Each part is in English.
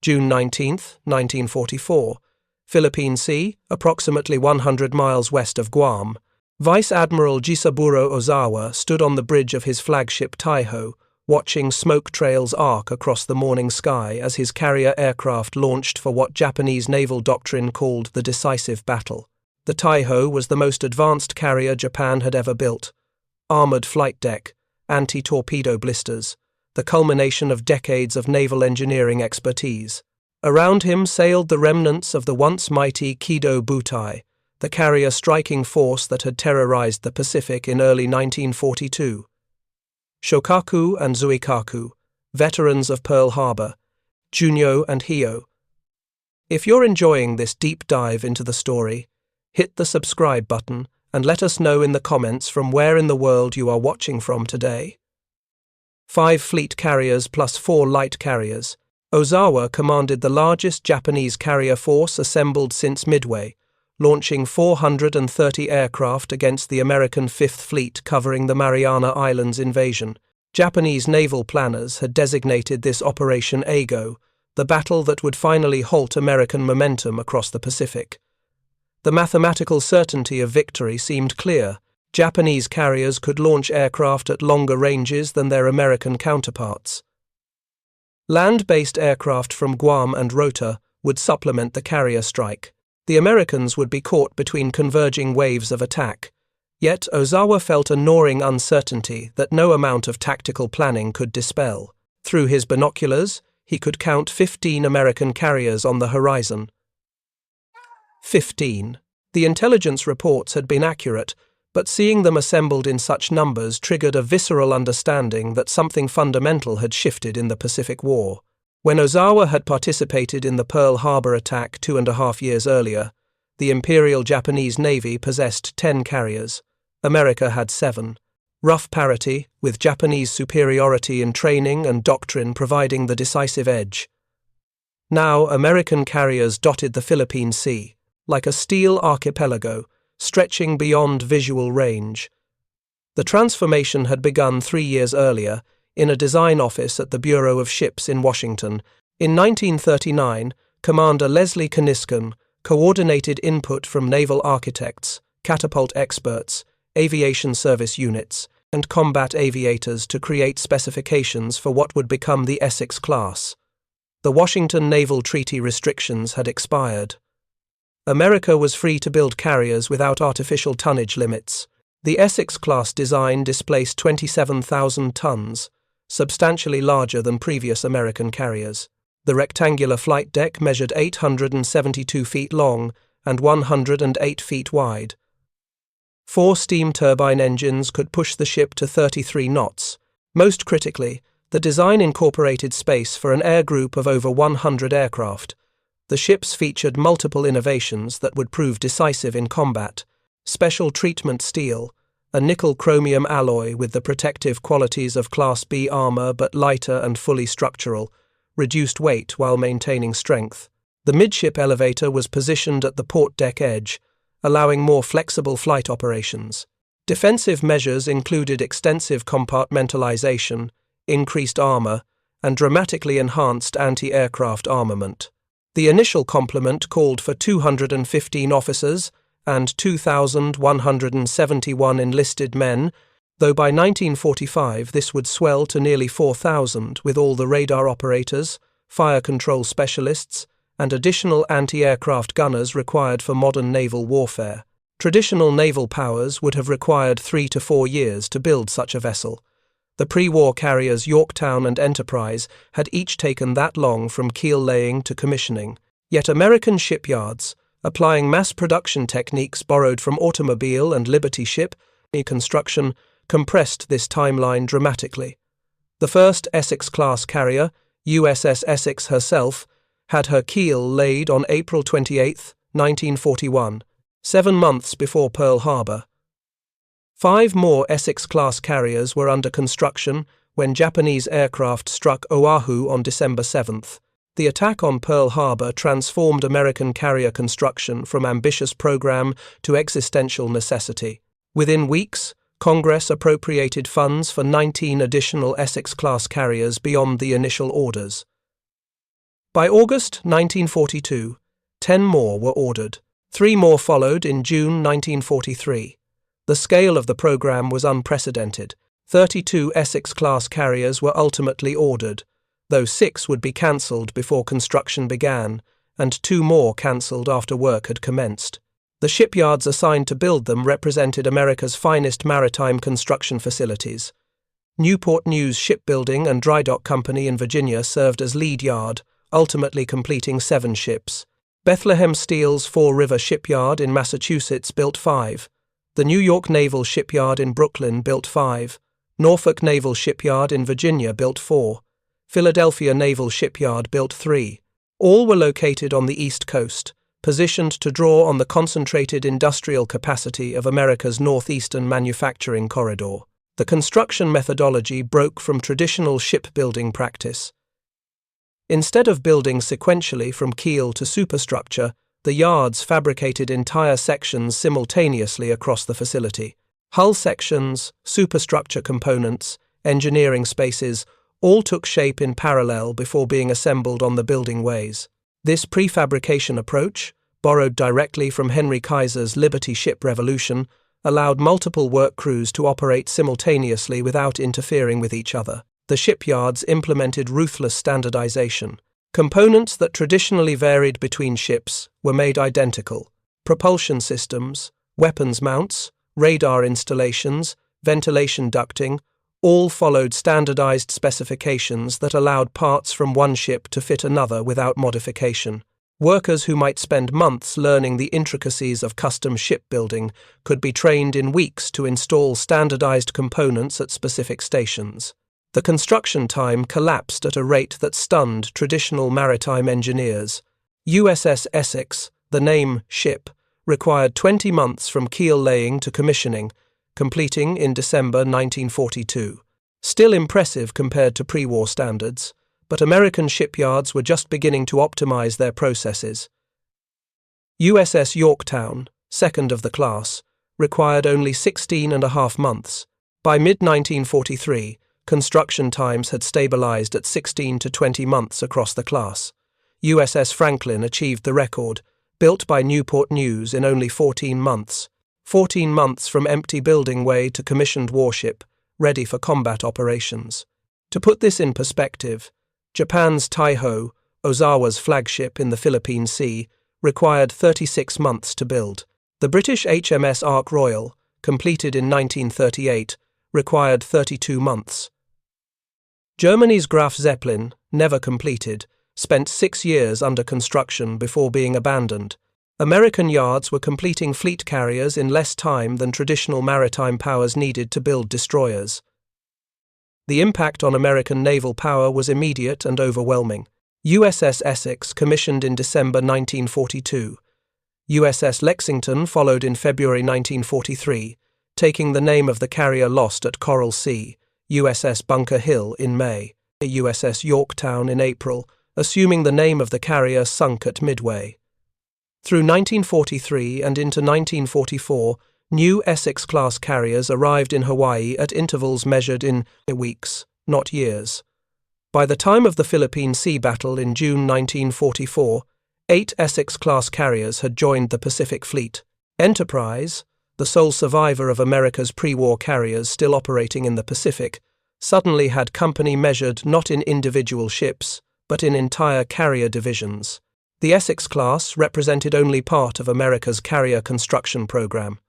June 19, 1944. Philippine Sea, approximately 100 miles west of Guam. Vice Admiral Ozawa stood on the bridge of his flagship Taiho, watching smoke trails arc across the morning sky as his carrier aircraft launched for what Japanese naval doctrine called the decisive battle. The Taiho was the most advanced carrier Japan had ever built. Armored flight deck, anti-torpedo blisters, the culmination of decades of naval engineering expertise. Around him sailed the remnants of the once mighty Kido Butai, the carrier striking force that had terrorized the Pacific in early 1942. Shokaku and Zuikaku, veterans of Pearl Harbor, Junyo and Hio. If you're enjoying this deep dive into the story, hit the subscribe button and let us know in the comments from where in the world you are watching from today. 5 fleet carriers plus 4 light carriers. Ozawa commanded the largest Japanese carrier force assembled since Midway, launching 430 aircraft against the American Fifth Fleet covering the Mariana Islands invasion. Japanese naval planners had designated this Operation Ago, the battle that would finally halt American momentum across the Pacific. The mathematical certainty of victory seemed clear. Japanese carriers could launch aircraft at longer ranges than their American counterparts. Land-based aircraft from Guam and Rota would supplement the carrier strike. The Americans would be caught between converging waves of attack. Yet Ozawa felt a gnawing uncertainty that no amount of tactical planning could dispel. Through his binoculars, he could count 15 American carriers on the horizon. 15. The intelligence reports had been accurate, but seeing them assembled in such numbers triggered a visceral understanding that something fundamental had shifted in the Pacific War. When Ozawa had participated in the Pearl Harbor attack 2.5 years earlier, the Imperial Japanese Navy possessed 10 carriers. America had 7. Rough parity, with Japanese superiority in training and doctrine providing the decisive edge. Now American carriers dotted the Philippine Sea, like a steel archipelago, stretching beyond visual range. The transformation had begun 3 years earlier, in a design office at the Bureau of Ships in Washington. In 1939, Commander Leslie Kniskon coordinated input from naval architects, catapult experts, aviation service units, and combat aviators to create specifications for what would become the Essex-class. The Washington Naval Treaty restrictions had expired. America was free to build carriers without artificial tonnage limits. The Essex-class design displaced 27,000 tons, substantially larger than previous American carriers. The rectangular flight deck measured 872 feet long and 108 feet wide. 4 steam turbine engines could push the ship to 33 knots. Most critically, the design incorporated space for an air group of over 100 aircraft. The ships featured multiple innovations that would prove decisive in combat: special treatment steel, a nickel-chromium alloy with the protective qualities of Class B armor but lighter and fully structural, reduced weight while maintaining strength. The midship elevator was positioned at the port deck edge, allowing more flexible flight operations. Defensive measures included extensive compartmentalization, increased armor, and dramatically enhanced anti-aircraft armament. The initial complement called for 215 officers and 2,171 enlisted men, though by 1945 this would swell to nearly 4,000 with all the radar operators, fire control specialists, and additional anti-aircraft gunners required for modern naval warfare. Traditional naval powers would have required 3 to 4 years to build such a vessel. The pre-war carriers Yorktown and Enterprise had each taken that long from keel laying to commissioning. Yet American shipyards, applying mass production techniques borrowed from automobile and Liberty ship construction, compressed this timeline dramatically. The first Essex-class carrier, USS Essex herself, had her keel laid on April 28, 1941, 7 months before Pearl Harbor. 5 more Essex-class carriers were under construction when Japanese aircraft struck Oahu on December 7th. The attack on Pearl Harbor transformed American carrier construction from ambitious program to existential necessity. Within weeks, Congress appropriated funds for 19 additional Essex-class carriers beyond the initial orders. By August 1942, 10 more were ordered. 3 more followed in June 1943. The scale of the program was unprecedented. 32 Essex-class carriers were ultimately ordered, though 6 would be cancelled before construction began, and 2 more cancelled after work had commenced. The shipyards assigned to build them represented America's finest maritime construction facilities. Newport News Shipbuilding and Drydock Company in Virginia served as lead yard, ultimately completing 7 ships. Bethlehem Steel's Fall River Shipyard in Massachusetts built 5. The New York Naval Shipyard in Brooklyn built 5. Norfolk Naval Shipyard in Virginia built 4. Philadelphia Naval Shipyard built 3. All were located on the East Coast, positioned to draw on the concentrated industrial capacity of America's northeastern manufacturing corridor. The construction methodology broke from traditional shipbuilding practice. Instead of building sequentially from keel to superstructure, the yards fabricated entire sections simultaneously across the facility. Hull sections, superstructure components, engineering spaces, all took shape in parallel before being assembled on the building ways. This prefabrication approach, borrowed directly from Henry Kaiser's Liberty Ship Revolution, allowed multiple work crews to operate simultaneously without interfering with each other. The shipyards implemented ruthless standardization. Components that traditionally varied between ships were made identical. Propulsion systems, weapons mounts, radar installations, ventilation ducting, all followed standardized specifications that allowed parts from one ship to fit another without modification. Workers who might spend months learning the intricacies of custom shipbuilding could be trained in weeks to install standardized components at specific stations. The construction time collapsed at a rate that stunned traditional maritime engineers. USS Essex, the name ship, required 20 months from keel laying to commissioning, completing in December 1942. Still impressive compared to pre-war standards, but American shipyards were just beginning to optimize their processes. USS Yorktown, second of the class, required only 16.5 months. By mid-1943, construction times had stabilized at 16 to 20 months across the class. USS Franklin achieved the record, built by Newport News in only 14 months. 14 months from empty building way to commissioned warship, ready for combat operations. To put this in perspective, Japan's Taiho, Ozawa's flagship in the Philippine Sea, required 36 months to build. The British HMS Ark Royal, completed in 1938, required 32 months. Germany's Graf Zeppelin, never completed, spent 6 years under construction before being abandoned. American yards were completing fleet carriers in less time than traditional maritime powers needed to build destroyers. The impact on American naval power was immediate and overwhelming. USS Essex commissioned in December 1942. USS Lexington followed in February 1943, taking the name of the carrier lost at Coral Sea. USS Bunker Hill in May. USS Yorktown in April, assuming the name of the carrier sunk at Midway. Through 1943 and into 1944, new Essex-class carriers arrived in Hawaii at intervals measured in weeks, not years. By the time of the Philippine Sea Battle in June 1944, 8 Essex-class carriers had joined the Pacific Fleet. Enterprise, the sole survivor of America's pre-war carriers still operating in the Pacific, suddenly had company measured not in individual ships, but in entire carrier divisions. The Essex-class represented only part of America's carrier construction program.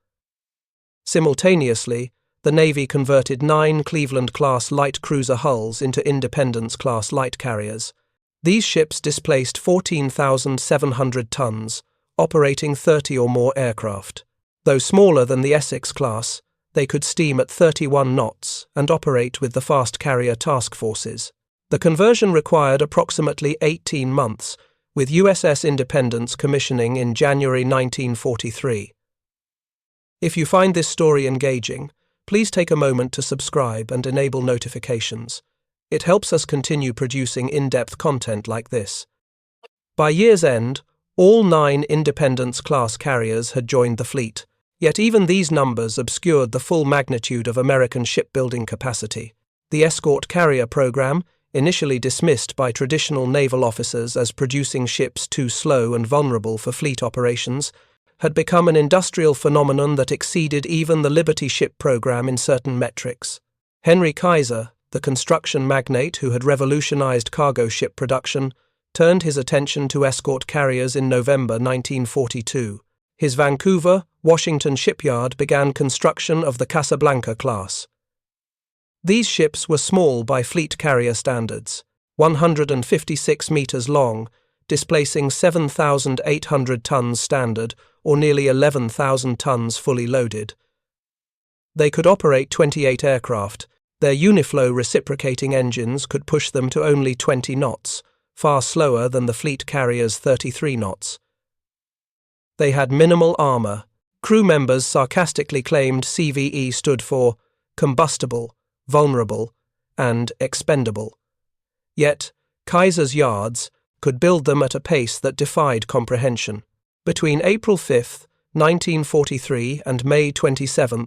Simultaneously, the Navy converted 9 Cleveland-class light cruiser hulls into Independence-class light carriers. These ships displaced 14,700 tons, operating 30 or more aircraft. Though smaller than the Essex-class, they could steam at 31 knots and operate with the fast carrier task forces. The conversion required approximately 18 months, with USS Independence commissioning in January 1943. If you find this story engaging, please take a moment to subscribe and enable notifications. It helps us continue producing in-depth content like this. By year's end, all 9 Independence-class carriers had joined the fleet, yet even these numbers obscured the full magnitude of American shipbuilding capacity. The escort carrier program, initially dismissed by traditional naval officers as producing ships too slow and vulnerable for fleet operations, had become an industrial phenomenon that exceeded even the Liberty ship program in certain metrics. Henry Kaiser, the construction magnate who had revolutionized cargo ship production, turned his attention to escort carriers in November 1942. His Vancouver, Washington shipyard began construction of the Casablanca-class. These ships were small by fleet carrier standards, 156 meters long, displacing 7,800 tons standard or nearly 11,000 tons fully loaded. They could operate 28 aircraft. Their Uniflow reciprocating engines could push them to only 20 knots, far slower than the fleet carrier's 33 knots. They had minimal armor. Crew members sarcastically claimed CVE stood for combustible, vulnerable, and expendable. Yet, Kaiser's yards could build them at a pace that defied comprehension. Between April 5, 1943 and May 27,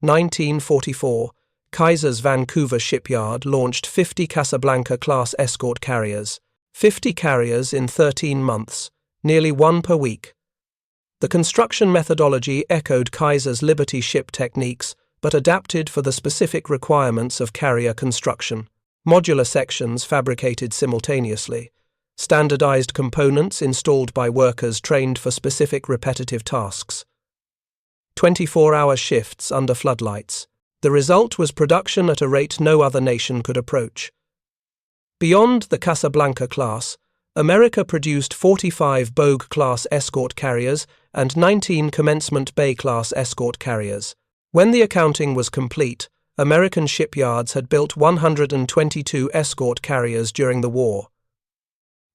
1944, Kaiser's Vancouver shipyard launched 50 Casablanca-class escort carriers, 50 carriers in 13 months, nearly one per week. The construction methodology echoed Kaiser's Liberty ship techniques, but adapted for the specific requirements of carrier construction. Modular sections fabricated simultaneously, standardized components installed by workers trained for specific repetitive tasks. 24-hour shifts under floodlights. The result was production at a rate no other nation could approach. Beyond the Casablanca class, America produced 45 Bogue-class escort carriers and 19 Commencement Bay-class escort carriers. When the accounting was complete, American shipyards had built 122 escort carriers during the war.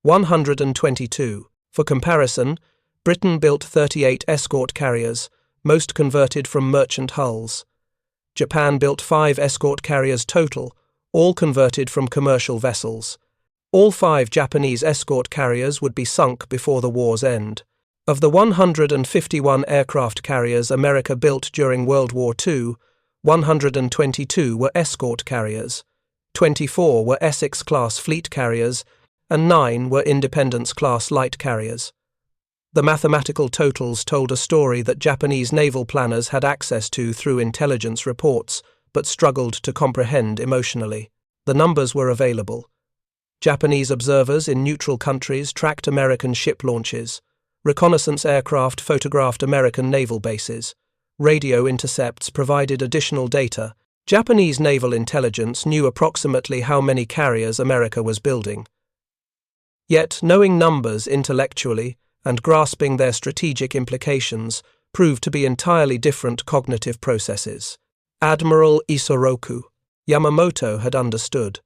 122. For comparison, Britain built 38 escort carriers, most converted from merchant hulls. Japan built 5 escort carriers total, all converted from commercial vessels. All 5 Japanese escort carriers would be sunk before the war's end. Of the 151 aircraft carriers America built during World War II, 122 were escort carriers, 24 were Essex-class fleet carriers, and 9 were Independence-class light carriers. The mathematical totals told a story that Japanese naval planners had access to through intelligence reports, but struggled to comprehend emotionally. The numbers were available. Japanese observers in neutral countries tracked American ship launches. Reconnaissance aircraft photographed American naval bases. Radio intercepts provided additional data. Japanese naval intelligence knew approximately how many carriers America was building. Yet, knowing numbers intellectually and grasping their strategic implications proved to be entirely different cognitive processes. Admiral Isoroku Yamamoto had understood.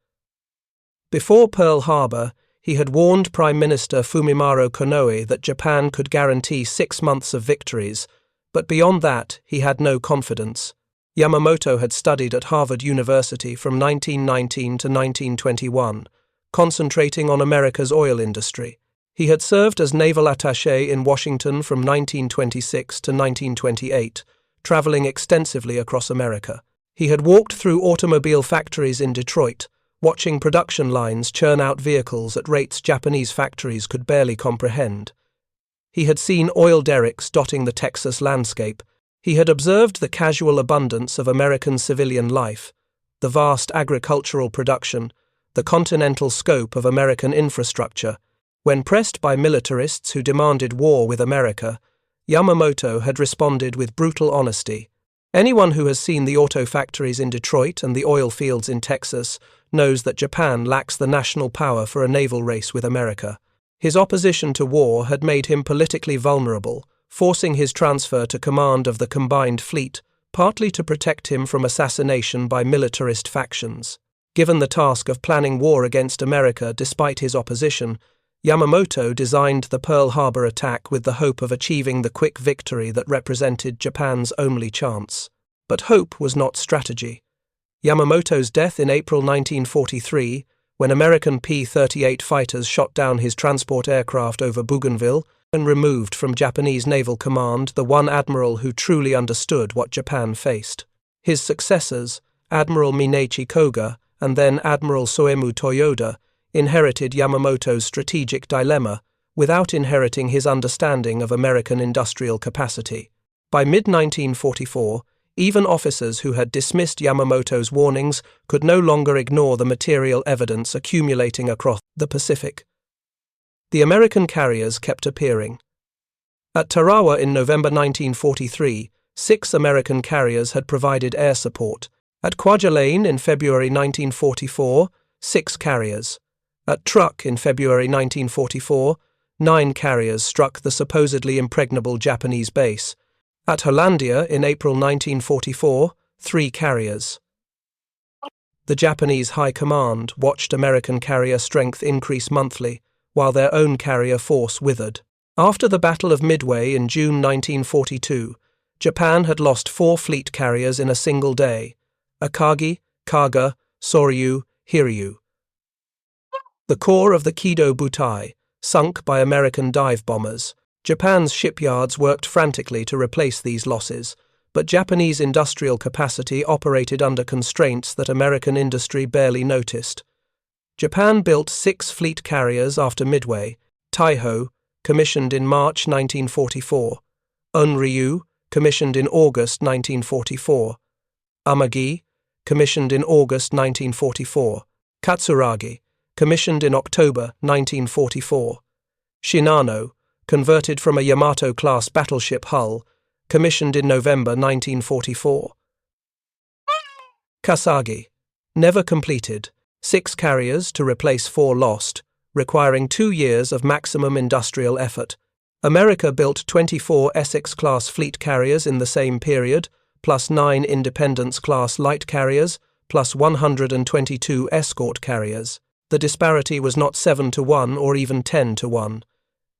Before Pearl Harbor, he had warned Prime Minister Fumimaro Konoe that Japan could guarantee 6 months of victories, but beyond that he had no confidence. Yamamoto had studied at Harvard University from 1919 to 1921, concentrating on America's oil industry. He had served as naval attaché in Washington from 1926 to 1928, traveling extensively across America. He had walked through automobile factories in Detroit, watching production lines churn out vehicles at rates Japanese factories could barely comprehend. He had seen oil derricks dotting the Texas landscape. He had observed the casual abundance of American civilian life, the vast agricultural production, the continental scope of American infrastructure. When pressed by militarists who demanded war with America, Yamamoto had responded with brutal honesty. Anyone who has seen the auto factories in Detroit and the oil fields in Texas knows that Japan lacks the national power for a naval race with America. His opposition to war had made him politically vulnerable, forcing his transfer to command of the combined fleet, partly to protect him from assassination by militarist factions. Given the task of planning war against America despite his opposition, Yamamoto designed the Pearl Harbor attack with the hope of achieving the quick victory that represented Japan's only chance. But hope was not strategy. Yamamoto's death in April 1943, when American P-38 fighters shot down his transport aircraft over Bougainville and removed from Japanese naval command the one admiral who truly understood what Japan faced. His successors, Admiral Mineichi Koga and then Admiral Soemu Toyoda, inherited Yamamoto's strategic dilemma without inheriting his understanding of American industrial capacity. By mid-1944, even officers who had dismissed Yamamoto's warnings could no longer ignore the material evidence accumulating across the Pacific. The American carriers kept appearing. At Tarawa in November 1943, 6 American carriers had provided air support. At Kwajalein in February 1944, 6 carriers. At Truk in February 1944, 9 carriers struck the supposedly impregnable Japanese base. At Hollandia in April 1944, 3 carriers. The Japanese High Command watched American carrier strength increase monthly, while their own carrier force withered. After the Battle of Midway in June 1942, Japan had lost 4 fleet carriers in a single day: Akagi, Kaga, Soryu, Hiryu. The core of the Kido Butai, sunk by American dive bombers. Japan's shipyards worked frantically to replace these losses, but Japanese industrial capacity operated under constraints that American industry barely noticed. Japan built 6 fleet carriers after Midway: Taiho, commissioned in March 1944; Unryu, commissioned in August 1944; Amagi, commissioned in August 1944; Katsuragi, commissioned in October 1944; Shinano, converted from a Yamato-class battleship hull, commissioned in November 1944. Kasagi, never completed, 6 carriers to replace 4 lost, requiring 2 years of maximum industrial effort. America built 24 Essex-class fleet carriers in the same period, plus 9 Independence-class light carriers, plus 122 escort carriers. The disparity was not 7-1 or even 10-1.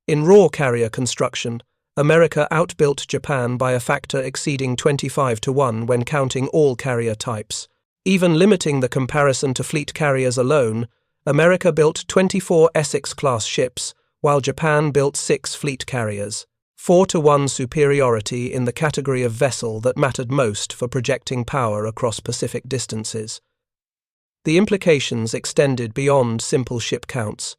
In raw carrier construction, America outbuilt Japan by a factor exceeding 25-1 when counting all carrier types. Even limiting the comparison to fleet carriers alone, America built 24 Essex-class ships, while Japan built 6 fleet carriers. 4-1 superiority in the category of vessel that mattered most for projecting power across Pacific distances. The implications extended beyond simple ship counts.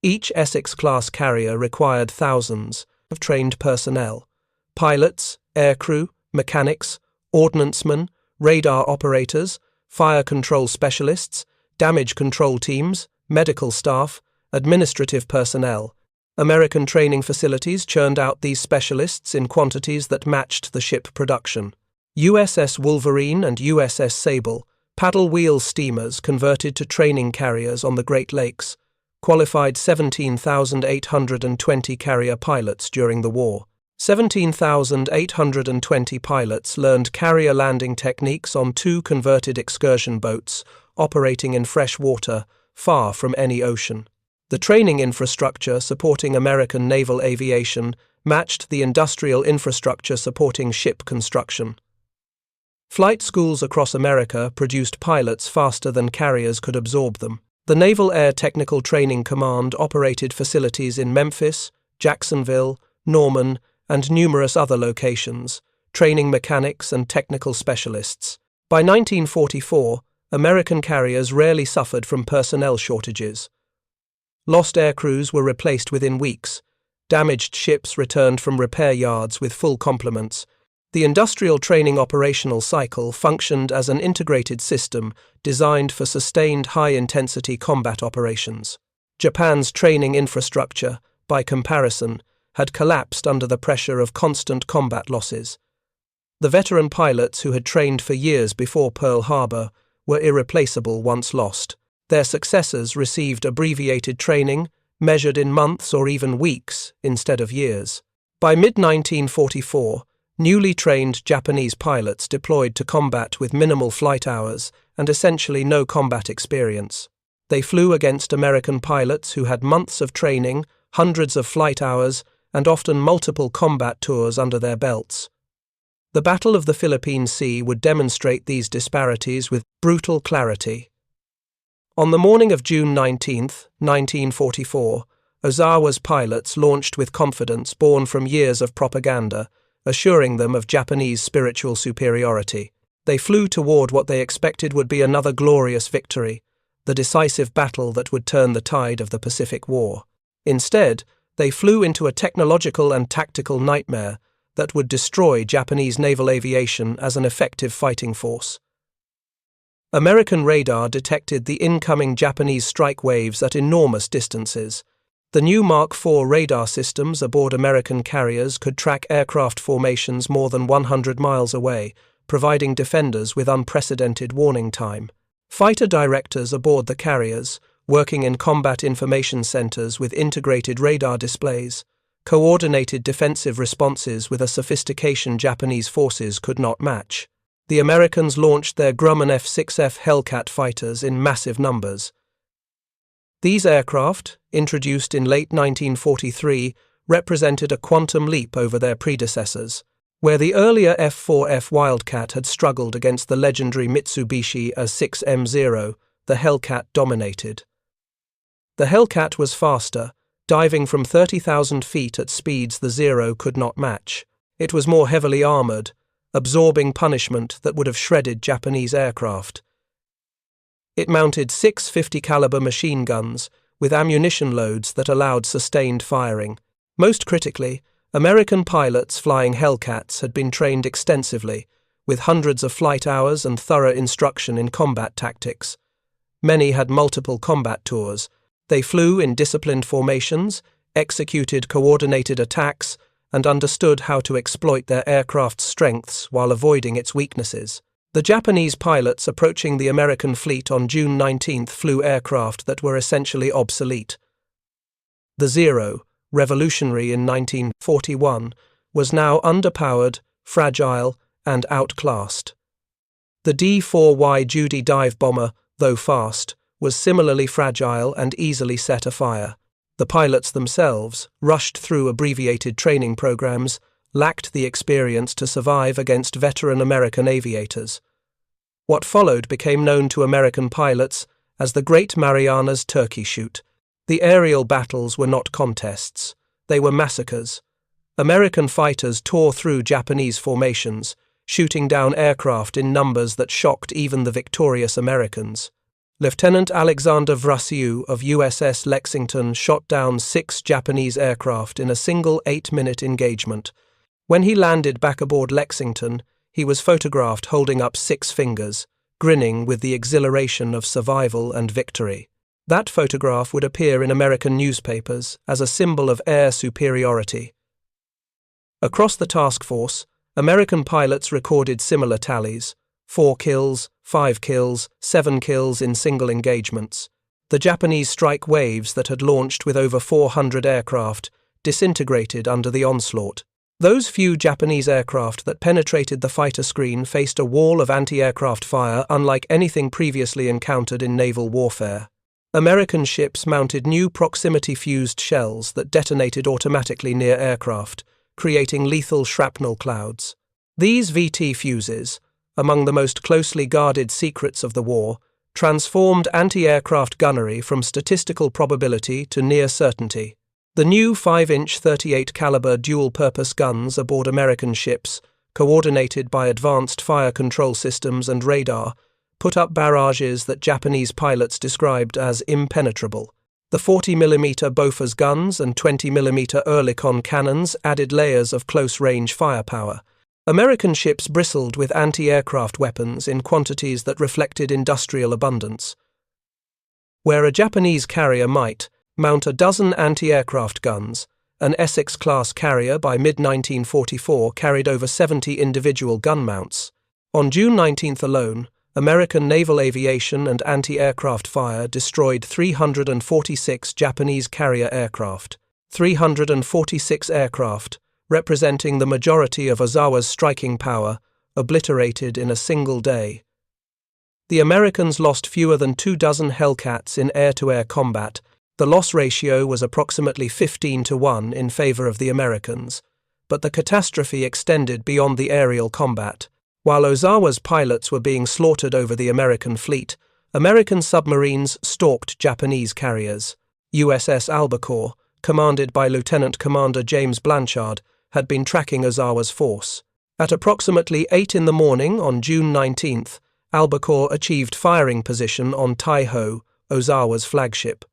Each Essex-class carrier required thousands of trained personnel: pilots, aircrew, mechanics, ordnancemen, radar operators, fire control specialists, damage control teams, medical staff, administrative personnel. American training facilities churned out these specialists in quantities that matched the ship production. USS Wolverine and USS Sable, paddle-wheel steamers converted to training carriers on the Great Lakes, qualified 17,820 carrier pilots during the war. 17,820 pilots learned carrier landing techniques on 2 converted excursion boats operating in fresh water, far from any ocean. The training infrastructure supporting American naval aviation matched the industrial infrastructure supporting ship construction. Flight schools across America produced pilots faster than carriers could absorb them. The Naval Air Technical Training Command operated facilities in Memphis, Jacksonville, Norman, and numerous other locations, training mechanics and technical specialists. By 1944, American carriers rarely suffered from personnel shortages. Lost aircrews were replaced within weeks. Damaged ships returned from repair yards with full complements. The industrial training operational cycle functioned as an integrated system designed for sustained high-intensity combat operations. Japan's training infrastructure, by comparison, had collapsed under the pressure of constant combat losses. The veteran pilots who had trained for years before Pearl Harbor were irreplaceable once lost. Their successors received abbreviated training, measured in months or even weeks instead of years. By mid-1944, newly trained Japanese pilots deployed to combat with minimal flight hours and essentially no combat experience. They flew against American pilots who had months of training, hundreds of flight hours, and often multiple combat tours under their belts. The Battle of the Philippine Sea would demonstrate these disparities with brutal clarity. On the morning of June 19, 1944, Ozawa's pilots launched with confidence born from years of propaganda, assuring them of Japanese spiritual superiority. They flew toward what they expected would be another glorious victory, the decisive battle that would turn the tide of the Pacific War. Instead, they flew into a technological and tactical nightmare that would destroy Japanese naval aviation as an effective fighting force. American radar detected the incoming Japanese strike waves at enormous distances. The new Mark IV radar systems aboard American carriers could track aircraft formations more than 100 miles away, providing defenders with unprecedented warning time. Fighter directors aboard the carriers, working in combat information centers with integrated radar displays, coordinated defensive responses with a sophistication Japanese forces could not match. The Americans launched their Grumman F-6F Hellcat fighters in massive numbers. These aircraft, introduced in late 1943, represented a quantum leap over their predecessors. Where the earlier F-4F Wildcat had struggled against the legendary Mitsubishi A6M0, the Hellcat dominated. The Hellcat was faster, diving from 30,000 feet at speeds the Zero could not match. It was more heavily armored, absorbing punishment that would have shredded Japanese aircraft. It mounted 6 50-caliber machine guns with ammunition loads that allowed sustained firing. Most critically, American pilots flying Hellcats had been trained extensively, with hundreds of flight hours and thorough instruction in combat tactics. Many had multiple combat tours. They flew in disciplined formations, executed coordinated attacks, and understood how to exploit their aircraft's strengths while avoiding its weaknesses. The Japanese pilots approaching the American fleet on June 19 flew aircraft that were essentially obsolete. The Zero, revolutionary in 1941, was now underpowered, fragile, and outclassed. The D-4Y Judy dive bomber, though fast, was similarly fragile and easily set afire. The pilots themselves, rushed through abbreviated training programs, lacked the experience to survive against veteran American aviators. What followed became known to American pilots as the Great Marianas Turkey Shoot. The aerial battles were not contests. They were massacres. American fighters tore through Japanese formations, shooting down aircraft in numbers that shocked even the victorious Americans. Lieutenant Alexander Vrasiu of USS Lexington shot down 6 Japanese aircraft in a single 8-minute engagement. When he landed back aboard Lexington, he was photographed holding up 6 fingers, grinning with the exhilaration of survival and victory. That photograph would appear in American newspapers as a symbol of air superiority. Across the task force, American pilots recorded similar tallies: 4 kills, 5 kills, 7 kills in single engagements. The Japanese strike waves that had launched with over 400 aircraft disintegrated under the onslaught. Those few Japanese aircraft that penetrated the fighter screen faced a wall of anti-aircraft fire unlike anything previously encountered in naval warfare. American ships mounted new proximity-fused shells that detonated automatically near aircraft, creating lethal shrapnel clouds. These VT fuses, among the most closely guarded secrets of the war, transformed anti-aircraft gunnery from statistical probability to near certainty. The new 5-inch 38-caliber dual-purpose guns aboard American ships, coordinated by advanced fire control systems and radar, put up barrages that Japanese pilots described as impenetrable. The 40mm Bofors guns and 20mm Oerlikon cannons added layers of close-range firepower. American ships bristled with anti-aircraft weapons in quantities that reflected industrial abundance. Where a Japanese carrier might mount a dozen anti-aircraft guns, an Essex-class carrier by mid-1944 carried over 70 individual gun mounts. On June 19 alone, American naval aviation and anti-aircraft fire destroyed 346 Japanese carrier aircraft. 346 aircraft, representing the majority of Ozawa's striking power, obliterated in a single day. The Americans lost fewer than 24 Hellcats in air-to-air combat. The loss ratio was approximately 15-1 in favor of the Americans, but the catastrophe extended beyond the aerial combat. While Ozawa's pilots were being slaughtered over the American fleet, American submarines stalked Japanese carriers. USS Albacore, commanded by Lieutenant Commander James Blanchard, had been tracking Ozawa's force. At approximately 8 in the morning on June 19th, Albacore achieved firing position on Taiho, Ozawa's flagship.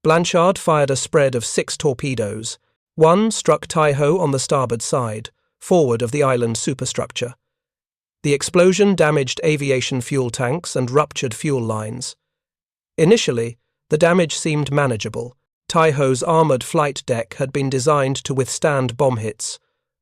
Blanchard fired a spread of 6 torpedoes. One struck Taiho on the starboard side, forward of the island superstructure. The explosion damaged aviation fuel tanks and ruptured fuel lines. Initially, the damage seemed manageable. Taiho's armoured flight deck had been designed to withstand bomb hits.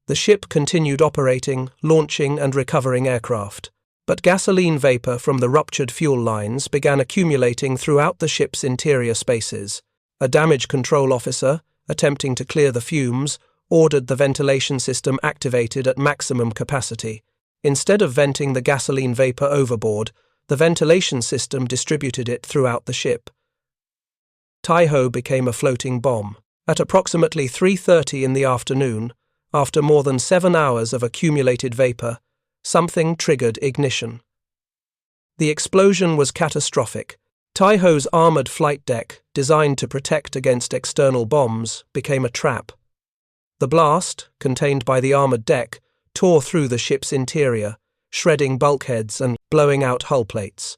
The ship continued operating, launching and recovering aircraft. But gasoline vapour from the ruptured fuel lines began accumulating throughout the ship's interior spaces. A damage control officer, attempting to clear the fumes, ordered the ventilation system activated at maximum capacity. Instead of venting the gasoline vapour overboard, the ventilation system distributed it throughout the ship. Taiho became a floating bomb. At approximately 3:30 in the afternoon, after more than 7 hours of accumulated vapour, something triggered ignition. The explosion was catastrophic. Taiho's armoured flight deck, designed to protect against external bombs, became a trap. The blast, contained by the armoured deck, tore through the ship's interior, shredding bulkheads and blowing out hull plates.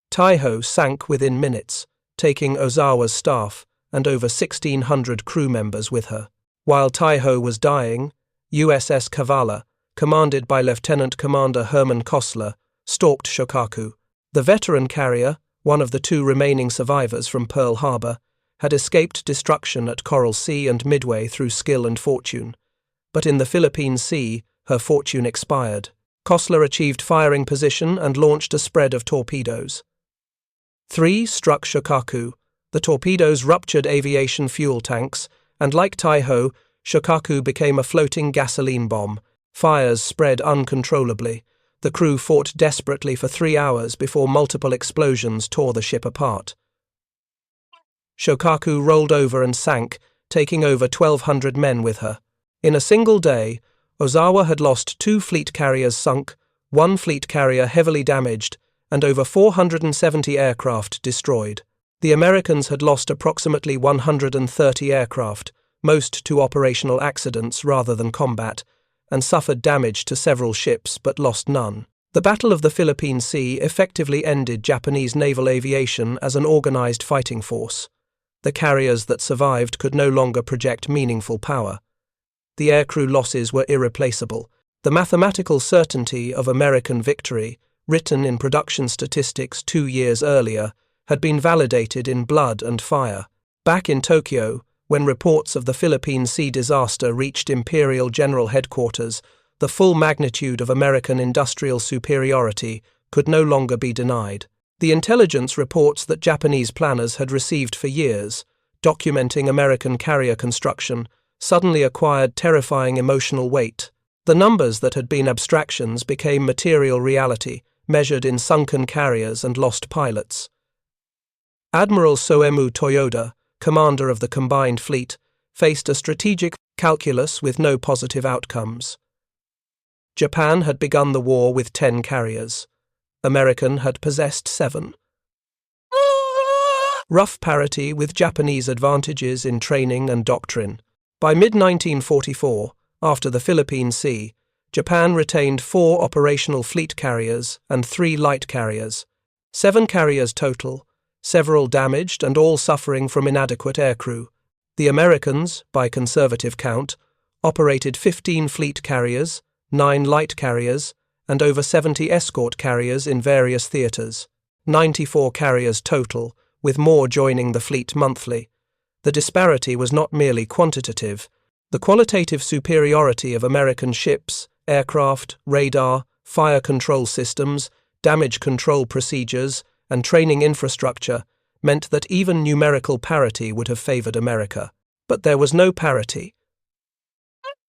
Taiho sank within minutes, taking Ozawa's staff and over 1,600 crew members with her. While Taiho was dying, USS Kavala, commanded by Lieutenant Commander Herman Kostler, stalked Shokaku. The veteran carrier, one of the 2 remaining survivors from Pearl Harbor, had escaped destruction at Coral Sea and Midway through skill and fortune. But in the Philippine Sea, her fortune expired. Kostler achieved firing position and launched a spread of torpedoes. 3 struck Shokaku. The torpedoes ruptured aviation fuel tanks, and like Taiho, Shokaku became a floating gasoline bomb. Fires spread uncontrollably. The crew fought desperately for 3 hours before multiple explosions tore the ship apart. Shokaku rolled over and sank, taking over 1,200 men with her. In a single day, Ozawa had lost 2 fleet carriers sunk, 1 fleet carrier heavily damaged, and over 470 aircraft destroyed. The Americans had lost approximately 130 aircraft, most to operational accidents rather than combat, and suffered damage to several ships but lost none. The Battle of the Philippine Sea effectively ended Japanese naval aviation as an organized fighting force. The carriers that survived could no longer project meaningful power. The aircrew losses were irreplaceable. The mathematical certainty of American victory, written in production statistics 2 years earlier, had been validated in blood and fire. Back in Tokyo, when reports of the Philippine Sea disaster reached Imperial General Headquarters, the full magnitude of American industrial superiority could no longer be denied. The intelligence reports that Japanese planners had received for years, documenting American carrier construction, suddenly acquired terrifying emotional weight. The numbers that had been abstractions became material reality, measured in sunken carriers and lost pilots. Admiral Soemu Toyoda, commander of the combined fleet, faced a strategic calculus with no positive outcomes. Japan had begun the war with 10 carriers. American had possessed 7. Rough parity with Japanese advantages in training and doctrine. By mid-1944, after the Philippine Sea, Japan retained 4 operational fleet carriers and 3 light carriers. 7 carriers total, several damaged and all suffering from inadequate aircrew. The Americans, by conservative count, operated 15 fleet carriers, 9 light carriers, and over 70 escort carriers in various theatres. 94 carriers total, with more joining the fleet monthly. The disparity was not merely quantitative. The qualitative superiority of American ships, aircraft, radar, fire control systems, damage control procedures, and training infrastructure meant that even numerical parity would have favoured America. But there was no parity.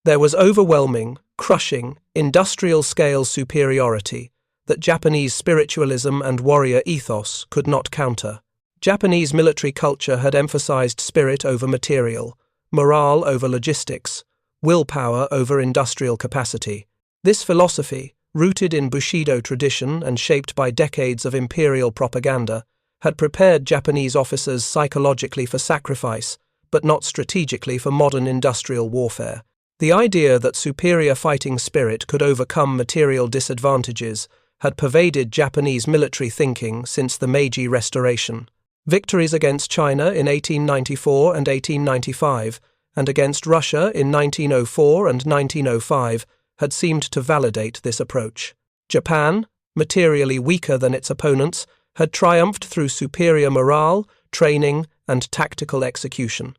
There was overwhelming, crushing, industrial-scale superiority that Japanese spiritualism and warrior ethos could not counter. Japanese military culture had emphasized spirit over material, morale over logistics, willpower over industrial capacity. This philosophy, rooted in Bushido tradition and shaped by decades of imperial propaganda, had prepared Japanese officers psychologically for sacrifice, but not strategically for modern industrial warfare. The idea that superior fighting spirit could overcome material disadvantages had pervaded Japanese military thinking since the Meiji Restoration. Victories against China in 1894 and 1895, and against Russia in 1904 and 1905, had seemed to validate this approach. Japan, materially weaker than its opponents, had triumphed through superior morale, training, and tactical execution.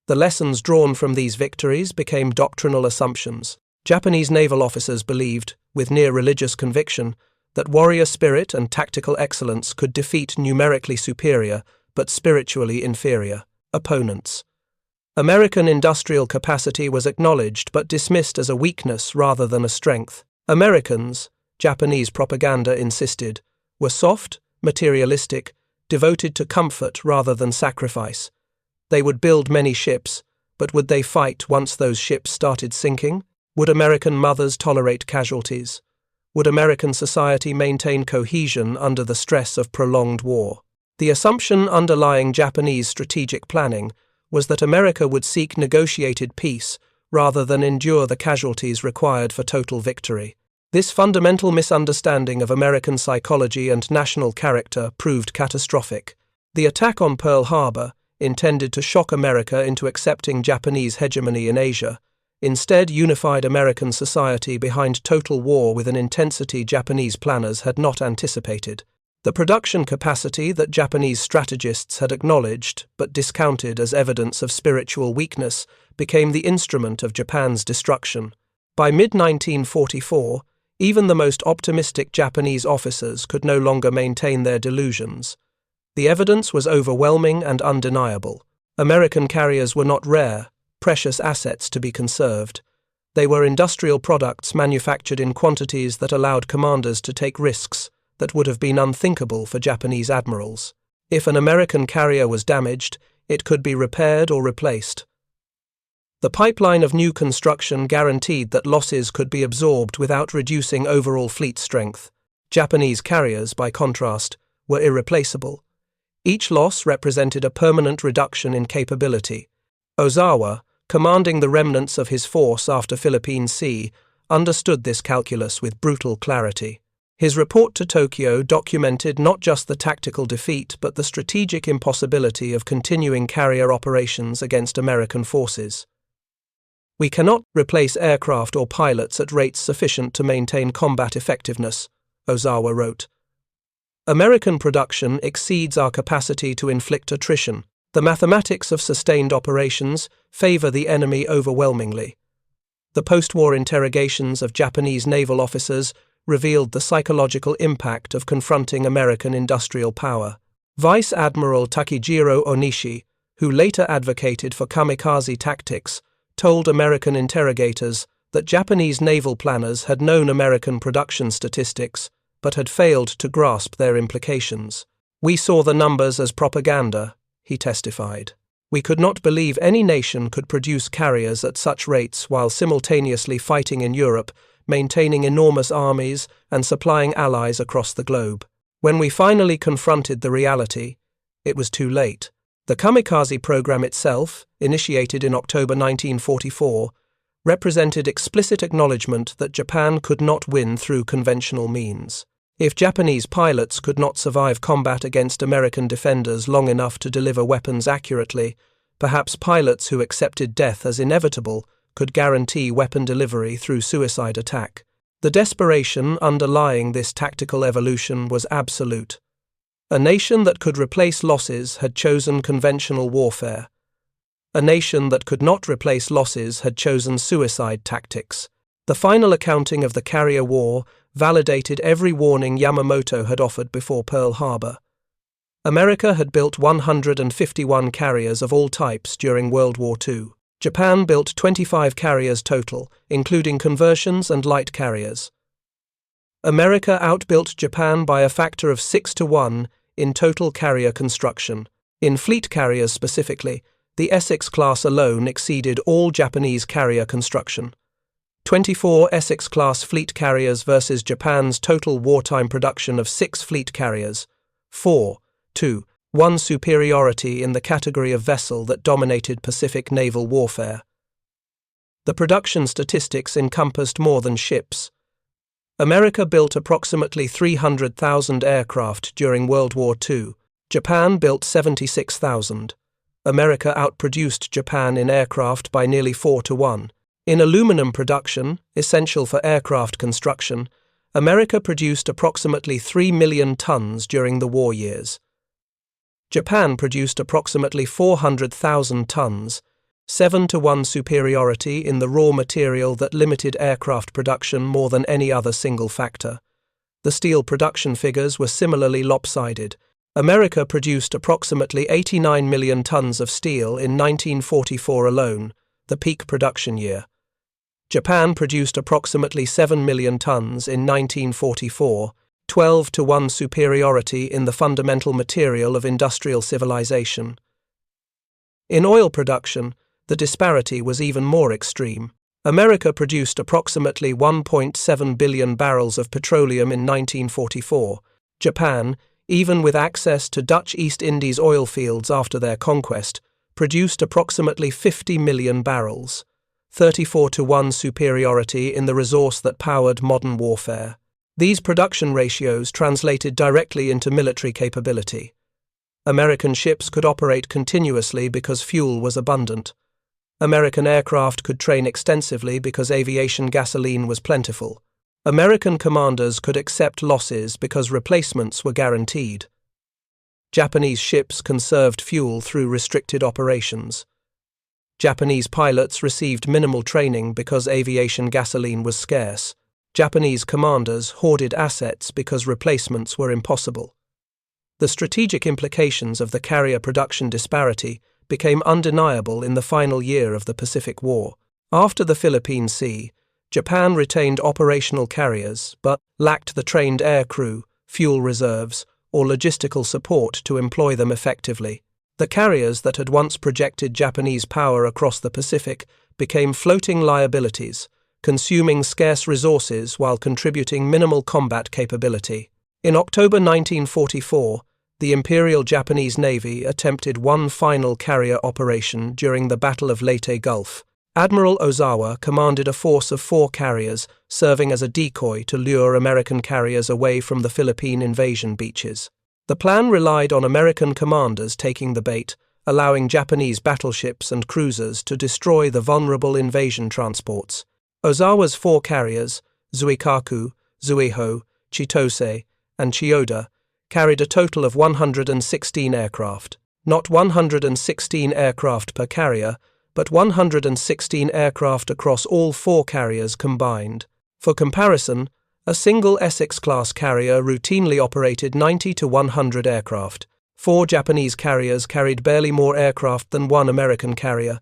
The lessons drawn from these victories became doctrinal assumptions. Japanese naval officers believed, with near religious conviction, that warrior spirit and tactical excellence could defeat numerically superior, but spiritually inferior, opponents. American industrial capacity was acknowledged but dismissed as a weakness rather than a strength. Americans, Japanese propaganda insisted, were soft, materialistic, devoted to comfort rather than sacrifice. They would build many ships, but would they fight once those ships started sinking? Would American mothers tolerate casualties? Would American society maintain cohesion under the stress of prolonged war? The assumption underlying Japanese strategic planning was that America would seek negotiated peace rather than endure the casualties required for total victory. This fundamental misunderstanding of American psychology and national character proved catastrophic. The attack on Pearl Harbor, intended to shock America into accepting Japanese hegemony in Asia, instead unified American society behind total war with an intensity Japanese planners had not anticipated. The production capacity that Japanese strategists had acknowledged but discounted as evidence of spiritual weakness became the instrument of Japan's destruction. By mid-1944, even the most optimistic Japanese officers could no longer maintain their delusions. The evidence was overwhelming and undeniable. American carriers were not rare, precious assets to be conserved. They were industrial products manufactured in quantities that allowed commanders to take risks that would have been unthinkable for Japanese admirals. If an American carrier was damaged, it could be repaired or replaced. The pipeline of new construction guaranteed that losses could be absorbed without reducing overall fleet strength. Japanese carriers, by contrast, were irreplaceable. Each loss represented a permanent reduction in capability. Ozawa, commanding the remnants of his force after Philippine Sea, understood this calculus with brutal clarity. His report to Tokyo documented not just the tactical defeat but the strategic impossibility of continuing carrier operations against American forces. "We cannot replace aircraft or pilots at rates sufficient to maintain combat effectiveness," Ozawa wrote. "American production exceeds our capacity to inflict attrition. The mathematics of sustained operations favor the enemy overwhelmingly." The post-war interrogations of Japanese naval officers revealed the psychological impact of confronting American industrial power. Vice Admiral Takejiro Onishi, who later advocated for kamikaze tactics, told American interrogators that Japanese naval planners had known American production statistics but had failed to grasp their implications. "We saw the numbers as propaganda," he testified. "We could not believe any nation could produce carriers at such rates while simultaneously fighting in Europe, maintaining enormous armies, and supplying allies across the globe. When we finally confronted the reality, it was too late." The kamikaze program itself, initiated in October 1944, represented explicit acknowledgement that Japan could not win through conventional means. If Japanese pilots could not survive combat against American defenders long enough to deliver weapons accurately, perhaps pilots who accepted death as inevitable could guarantee weapon delivery through suicide attack. The desperation underlying this tactical evolution was absolute. A nation that could replace losses had chosen conventional warfare. A nation that could not replace losses had chosen suicide tactics. The final accounting of the carrier war validated every warning Yamamoto had offered before Pearl Harbor. America had built 151 carriers of all types during World War II. Japan built 25 carriers total, including conversions and light carriers. America outbuilt Japan by a factor of 6-1 in total carrier construction. In fleet carriers specifically, the Essex-class alone exceeded all Japanese carrier construction. 24 Essex-class fleet carriers versus Japan's total wartime production of 6 fleet carriers. 4-1 superiority in the category of vessel that dominated Pacific naval warfare. The production statistics encompassed more than ships. America built approximately 300,000 aircraft during World War II. Japan built 76,000. America outproduced Japan in aircraft by nearly 4-1. In aluminum production, essential for aircraft construction, America produced approximately 3 million tons during the war years. Japan produced approximately 400,000 tons, 7-1 superiority in the raw material that limited aircraft production more than any other single factor. The steel production figures were similarly lopsided. America produced approximately 89 million tons of steel in 1944 alone, the peak production year. Japan produced approximately 7 million tons in 1944, 12-1 superiority in the fundamental material of industrial civilization. In oil production, the disparity was even more extreme. America produced approximately 1.7 billion barrels of petroleum in 1944. Japan, even with access to Dutch East Indies oil fields after their conquest, produced approximately 50 million barrels, 34-1 superiority in the resource that powered modern warfare. These production ratios translated directly into military capability. American ships could operate continuously because fuel was abundant. American aircraft could train extensively because aviation gasoline was plentiful. American commanders could accept losses because replacements were guaranteed. Japanese ships conserved fuel through restricted operations. Japanese pilots received minimal training because aviation gasoline was scarce. Japanese commanders hoarded assets because replacements were impossible. The strategic implications of the carrier production disparity became undeniable in the final year of the Pacific War. After the Philippine Sea, Japan retained operational carriers but lacked the trained air crew, fuel reserves, or logistical support to employ them effectively. The carriers that had once projected Japanese power across the Pacific became floating liabilities, consuming scarce resources while contributing minimal combat capability. In October 1944, the Imperial Japanese Navy attempted one final carrier operation during the Battle of Leyte Gulf. Admiral Ozawa commanded a force of 4 carriers, serving as a decoy to lure American carriers away from the Philippine invasion beaches. The plan relied on American commanders taking the bait, allowing Japanese battleships and cruisers to destroy the vulnerable invasion transports. Ozawa's 4 carriers, Zuikaku, Zuiho, Chitose, and Chiyoda, carried a total of 116 aircraft. Not 116 aircraft per carrier, but 116 aircraft across all 4 carriers combined. For comparison, a single Essex-class carrier routinely operated 90 to 100 aircraft. 4 Japanese carriers carried barely more aircraft than 1 American carrier,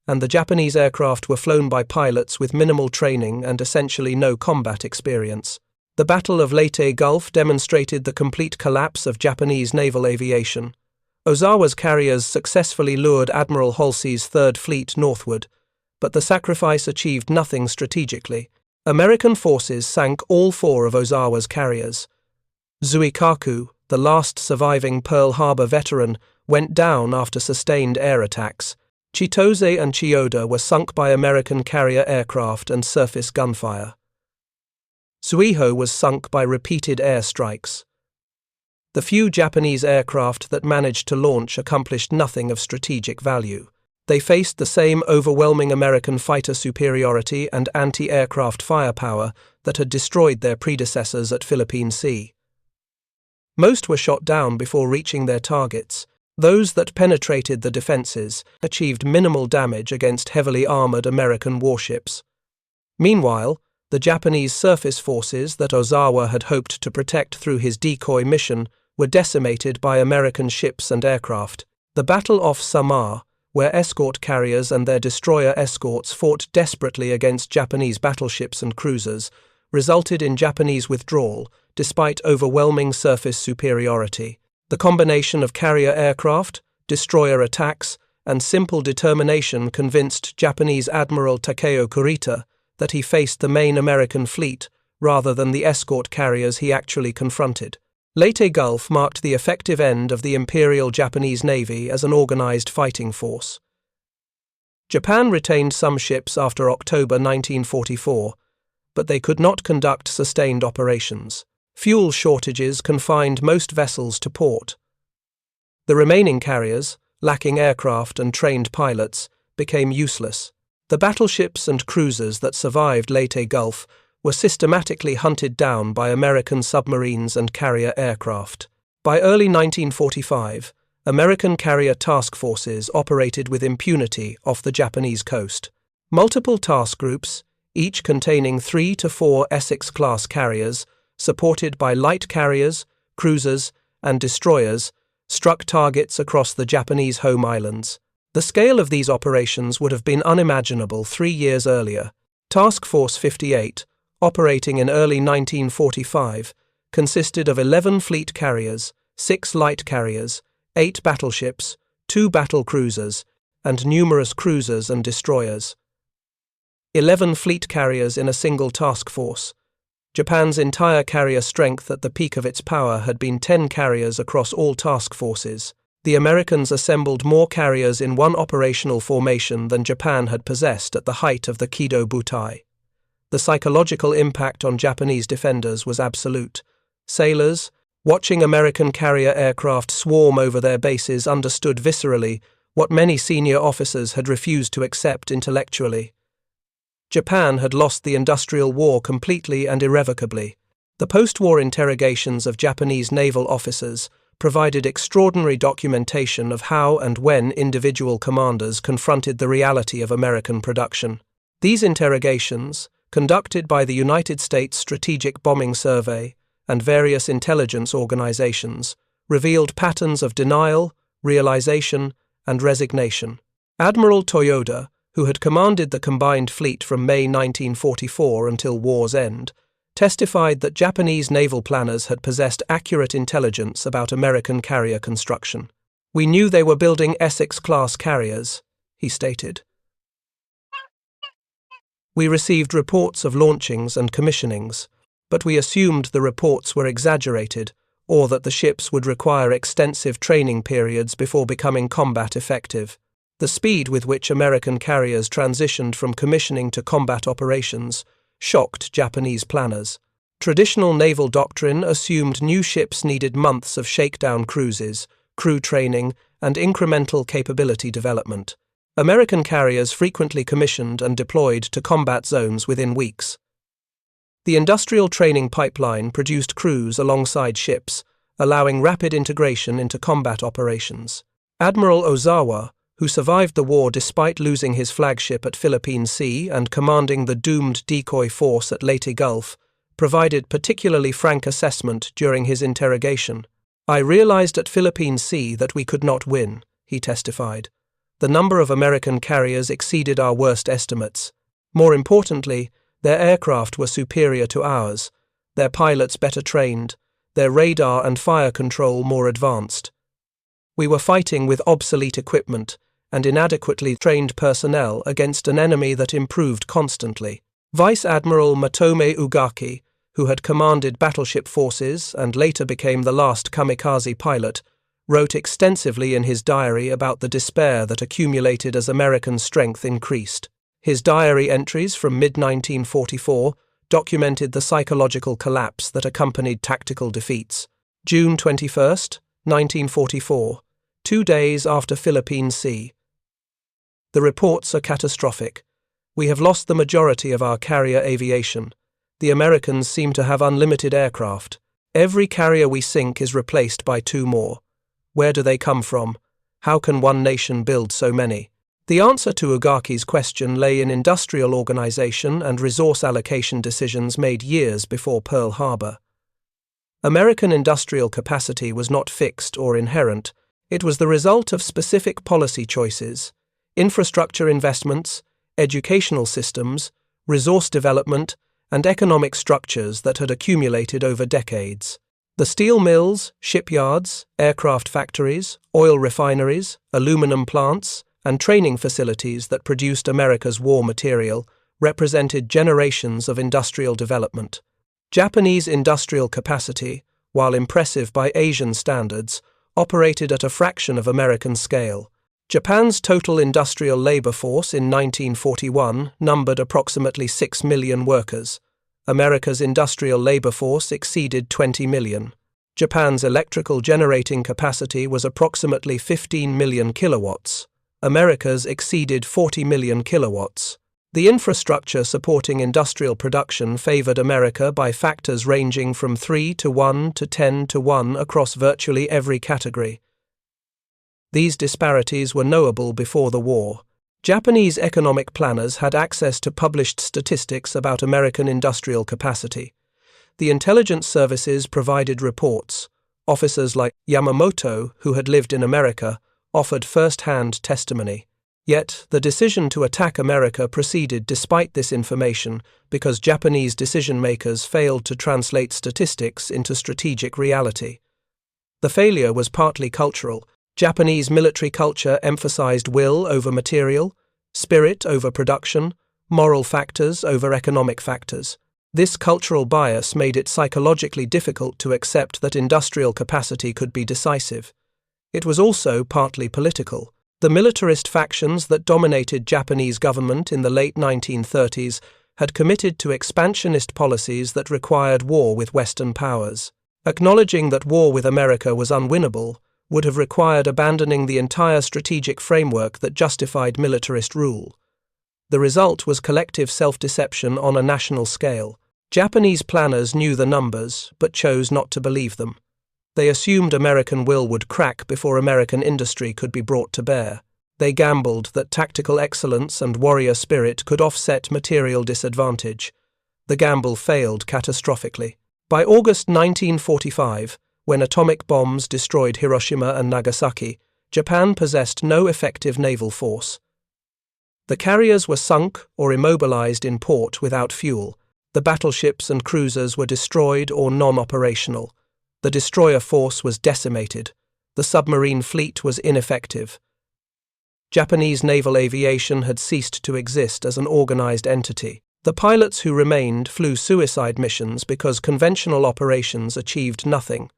and the Japanese aircraft were flown by pilots with minimal training and essentially no combat experience. The Battle of Leyte Gulf demonstrated the complete collapse of Japanese naval aviation. Ozawa's carriers successfully lured Admiral Halsey's Third Fleet northward, but the sacrifice achieved nothing strategically. American forces sank all 4 of Ozawa's carriers. Zuikaku, the last surviving Pearl Harbor veteran, went down after sustained air attacks. Chitose and Chiyoda were sunk by American carrier aircraft and surface gunfire. Zuiho was sunk by repeated air strikes. The few Japanese aircraft that managed to launch accomplished nothing of strategic value. They faced the same overwhelming American fighter superiority and anti-aircraft firepower that had destroyed their predecessors at Philippine Sea. Most were shot down before reaching their targets. Those that penetrated the defenses achieved minimal damage against heavily armored American warships. Meanwhile, the Japanese surface forces that Ozawa had hoped to protect through his decoy mission were decimated by American ships and aircraft. The battle off Samar, where escort carriers and their destroyer escorts fought desperately against Japanese battleships and cruisers, resulted in Japanese withdrawal despite overwhelming surface superiority. The combination of carrier aircraft, destroyer attacks, and simple determination convinced Japanese Admiral Takeo Kurita that he faced the main American fleet rather than the escort carriers he actually confronted. Leyte Gulf marked the effective end of the Imperial Japanese Navy as an organized fighting force. Japan retained some ships after October 1944, but they could not conduct sustained operations. Fuel shortages confined most vessels to port. The remaining carriers, lacking aircraft and trained pilots, became useless. The battleships and cruisers that survived Leyte Gulf were systematically hunted down by American submarines and carrier aircraft. By early 1945, American carrier task forces operated with impunity off the Japanese coast. Multiple task groups, each containing 3 to 4 Essex-class carriers, supported by light carriers, cruisers, and destroyers, struck targets across the Japanese home islands. The scale of these operations would have been unimaginable 3 years earlier. Task Force 58, operating in early 1945, consisted of 11 fleet carriers, 6 light carriers, 8 battleships, 2 battle cruisers, and numerous cruisers and destroyers. 11 fleet carriers in a single task force. Japan's entire carrier strength at the peak of its power had been 10 carriers across all task forces. The Americans assembled more carriers in one operational formation than Japan had possessed at the height of the Kido Butai. The psychological impact on Japanese defenders was absolute. Sailors, watching American carrier aircraft swarm over their bases, understood viscerally what many senior officers had refused to accept intellectually. Japan had lost the industrial war completely and irrevocably. The post-war interrogations of Japanese naval officers provided extraordinary documentation of how and when individual commanders confronted the reality of American production. These interrogations, conducted by the United States Strategic Bombing Survey and various intelligence organizations, revealed patterns of denial, realization, and resignation. Admiral Toyoda, who had commanded the combined fleet from May 1944 until war's end, testified that Japanese naval planners had possessed accurate intelligence about American carrier construction. "We knew they were building Essex-class carriers," he stated. "We received reports of launchings and commissionings, but we assumed the reports were exaggerated or that the ships would require extensive training periods before becoming combat effective." The speed with which American carriers transitioned from commissioning to combat operations shocked Japanese planners. Traditional naval doctrine assumed new ships needed months of shakedown cruises, crew training, and incremental capability development. American carriers frequently commissioned and deployed to combat zones within weeks. The industrial training pipeline produced crews alongside ships, allowing rapid integration into combat operations. Admiral Ozawa, who survived the war despite losing his flagship at Philippine Sea and commanding the doomed decoy force at Leyte Gulf, provided particularly frank assessment during his interrogation. "I realized at Philippine Sea that we could not win," he testified. "The number of American carriers exceeded our worst estimates. More importantly, their aircraft were superior to ours, their pilots better trained, their radar and fire control more advanced. We were fighting with obsolete equipment and inadequately trained personnel against an enemy that improved constantly." Vice Admiral Matome Ugaki, who had commanded battleship forces and later became the last kamikaze pilot, wrote extensively in his diary about the despair that accumulated as American strength increased. His diary entries from mid-1944 documented the psychological collapse that accompanied tactical defeats. June 21, 1944, 2 days after Philippine Sea. "The reports are catastrophic. We have lost the majority of our carrier aviation. The Americans seem to have unlimited aircraft. Every carrier we sink is replaced by 2 more. Where do they come from? How can one nation build so many?" The answer to Ugaki's question lay in industrial organization and resource allocation decisions made years before Pearl Harbor. American industrial capacity was not fixed or inherent. It was the result of specific policy choices, infrastructure investments, educational systems, resource development, and economic structures that had accumulated over decades. The steel mills, shipyards, aircraft factories, oil refineries, aluminum plants, and training facilities that produced America's war material represented generations of industrial development. Japanese industrial capacity, while impressive by Asian standards, operated at a fraction of American scale. Japan's total industrial labor force in 1941 numbered approximately 6 million workers. America's industrial labor force exceeded 20 million. Japan's electrical generating capacity was approximately 15 million kilowatts. America's exceeded 40 million kilowatts. The infrastructure supporting industrial production favored America by factors ranging from 3 to 1 to 10 to 1 across virtually every category. These disparities were knowable before the war. Japanese economic planners had access to published statistics about American industrial capacity. The intelligence services provided reports. Officers like Yamamoto, who had lived in America, offered first-hand testimony. Yet, the decision to attack America proceeded despite this information because Japanese decision-makers failed to translate statistics into strategic reality. The failure was partly cultural. Japanese military culture emphasized will over material, spirit over production, moral factors over economic factors. This cultural bias made it psychologically difficult to accept that industrial capacity could be decisive. It was also partly political. The militarist factions that dominated Japanese government in the late 1930s had committed to expansionist policies that required war with Western powers. Acknowledging that war with America was unwinnable would have required abandoning the entire strategic framework that justified militarist rule. The result was collective self-deception on a national scale. Japanese planners knew the numbers, but chose not to believe them. They assumed American will would crack before American industry could be brought to bear. They gambled that tactical excellence and warrior spirit could offset material disadvantage. The gamble failed catastrophically. By August 1945, when atomic bombs destroyed Hiroshima and Nagasaki, Japan possessed no effective naval force. The carriers were sunk or immobilized in port without fuel. The battleships and cruisers were destroyed or non-operational. The destroyer force was decimated. The submarine fleet was ineffective. Japanese naval aviation had ceased to exist as an organized entity. The pilots who remained flew suicide missions because conventional operations achieved nothing.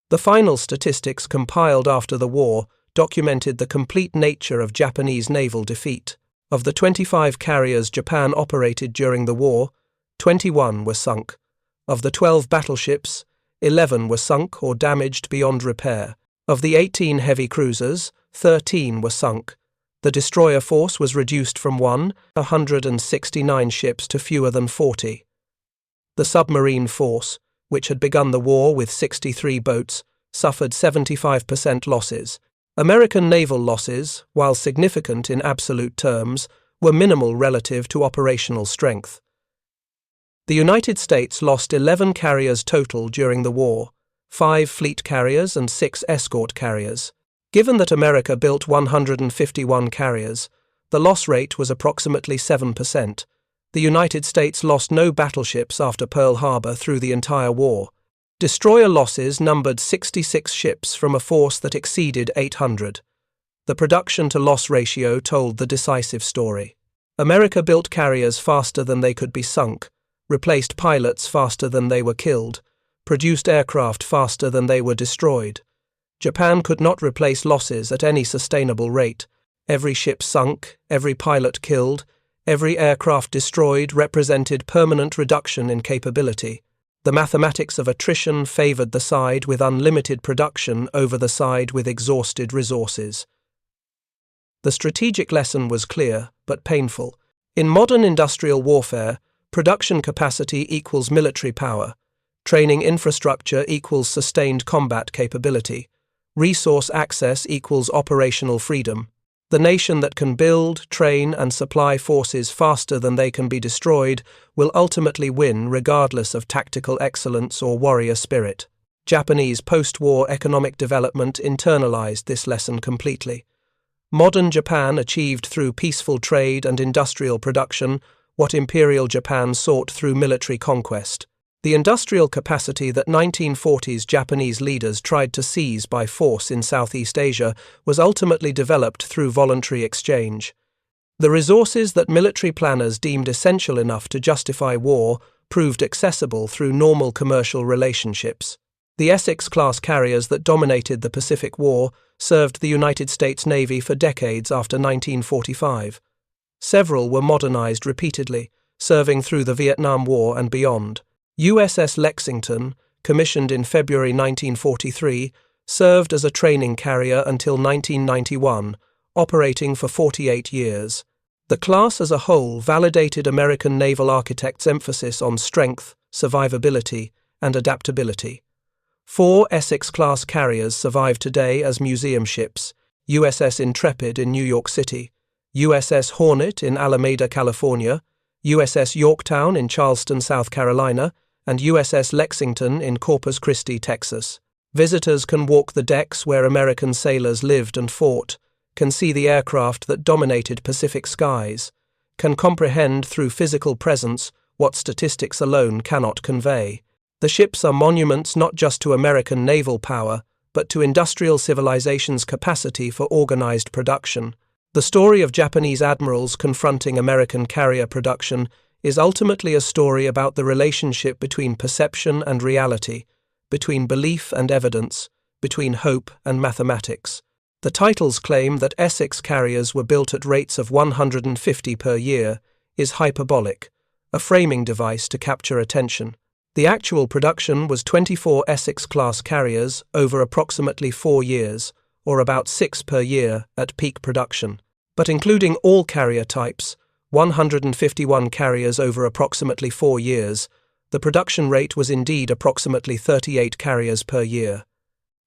The final statistics compiled after the war documented the complete nature of Japanese naval defeat. Of the 25 carriers Japan operated during the war, 21 were sunk. Of the 12 battleships, 11 were sunk or damaged beyond repair. Of the 18 heavy cruisers, 13 were sunk. The destroyer force was reduced from 169 ships to fewer than 40. The submarine force, which had begun the war with 63 boats, suffered 75% losses. American naval losses, while significant in absolute terms, were minimal relative to operational strength. The United States lost 11 carriers total during the war, 5 fleet carriers and 6 escort carriers. Given that America built 151 carriers, the loss rate was approximately 7%. The United States lost no battleships after Pearl Harbor through the entire war. Destroyer losses numbered 66 ships from a force that exceeded 800. The production-to-loss ratio told the decisive story. America built carriers faster than they could be sunk, replaced pilots faster than they were killed, produced aircraft faster than they were destroyed. Japan could not replace losses at any sustainable rate. Every ship sunk, every pilot killed, every aircraft destroyed represented permanent reduction in capability. The mathematics of attrition favored the side with unlimited production over the side with exhausted resources. The strategic lesson was clear, but painful. In modern industrial warfare, production capacity equals military power. Training infrastructure equals sustained combat capability. Resource access equals operational freedom. The nation that can build, train, and supply forces faster than they can be destroyed will ultimately win regardless of tactical excellence or warrior spirit. Japanese post-war economic development internalized this lesson completely. Modern Japan achieved through peaceful trade and industrial production what Imperial Japan sought through military conquest. The industrial capacity that 1940s Japanese leaders tried to seize by force in Southeast Asia was ultimately developed through voluntary exchange. The resources that military planners deemed essential enough to justify war proved accessible through normal commercial relationships. The Essex-class carriers that dominated the Pacific War served the United States Navy for decades after 1945. Several were modernized repeatedly, serving through the Vietnam War and beyond. USS Lexington, commissioned in February 1943, served as a training carrier until 1991, operating for 48 years. The class as a whole validated American naval architects' emphasis on strength, survivability, and adaptability. 4 Essex-class carriers survive today as museum ships: USS Intrepid in New York City, USS Hornet in Alameda, California, USS Yorktown in Charleston, South Carolina, and USS Lexington in Corpus Christi, Texas. Visitors can walk the decks where American sailors lived and fought, can see the aircraft that dominated Pacific skies, can comprehend through physical presence what statistics alone cannot convey. The ships are monuments not just to American naval power, but to industrial civilization's capacity for organized production. The story of Japanese admirals confronting American carrier production is ultimately a story about the relationship between perception and reality, between belief and evidence, between hope and mathematics. The title's claim that Essex carriers were built at rates of 150 per year is hyperbolic, a framing device to capture attention. The actual production was 24 Essex-class carriers over approximately 4 years, or about 6 per year at peak production. But including all carrier types, 151 carriers over approximately 4 years, the production rate was indeed approximately 38 carriers per year.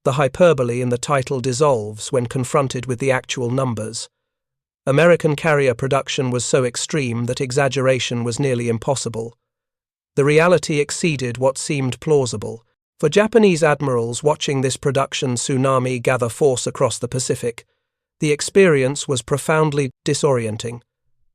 The hyperbole in the title dissolves when confronted with the actual numbers. American carrier production was so extreme that exaggeration was nearly impossible. The reality exceeded what seemed plausible. For Japanese admirals watching this production tsunami gather force across the Pacific, the experience was profoundly disorienting.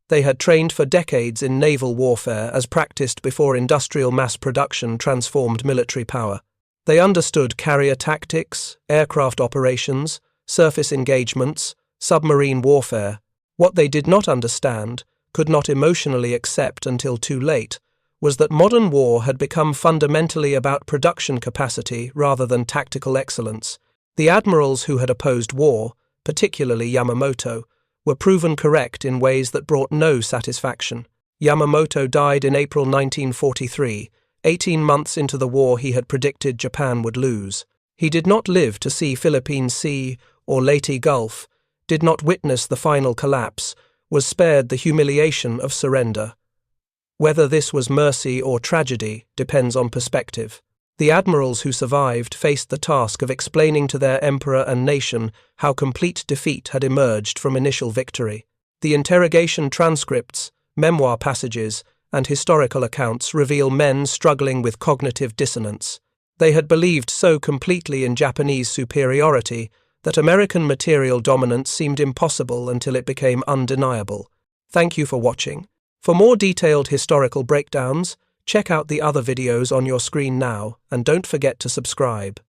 They had trained for decades in naval warfare as practiced before industrial mass production transformed military power. They understood carrier tactics, aircraft operations, surface engagements, submarine warfare. What they did not understand, could not emotionally accept until too late, was that modern war had become fundamentally about production capacity rather than tactical excellence. The admirals who had opposed war, particularly Yamamoto, were proven correct in ways that brought no satisfaction. Yamamoto died in April 1943, 18 months into the war he had predicted Japan would lose. He did not live to see Philippine Sea or Leyte Gulf, did not witness the final collapse, was spared the humiliation of surrender. Whether this was mercy or tragedy depends on perspective. The admirals who survived faced the task of explaining to their emperor and nation how complete defeat had emerged from initial victory. The interrogation transcripts, memoir passages, and historical accounts reveal men struggling with cognitive dissonance. They had believed so completely in Japanese superiority that American material dominance seemed impossible until it became undeniable. Thank you for watching. For more detailed historical breakdowns, check out the other videos on your screen now, and don't forget to subscribe.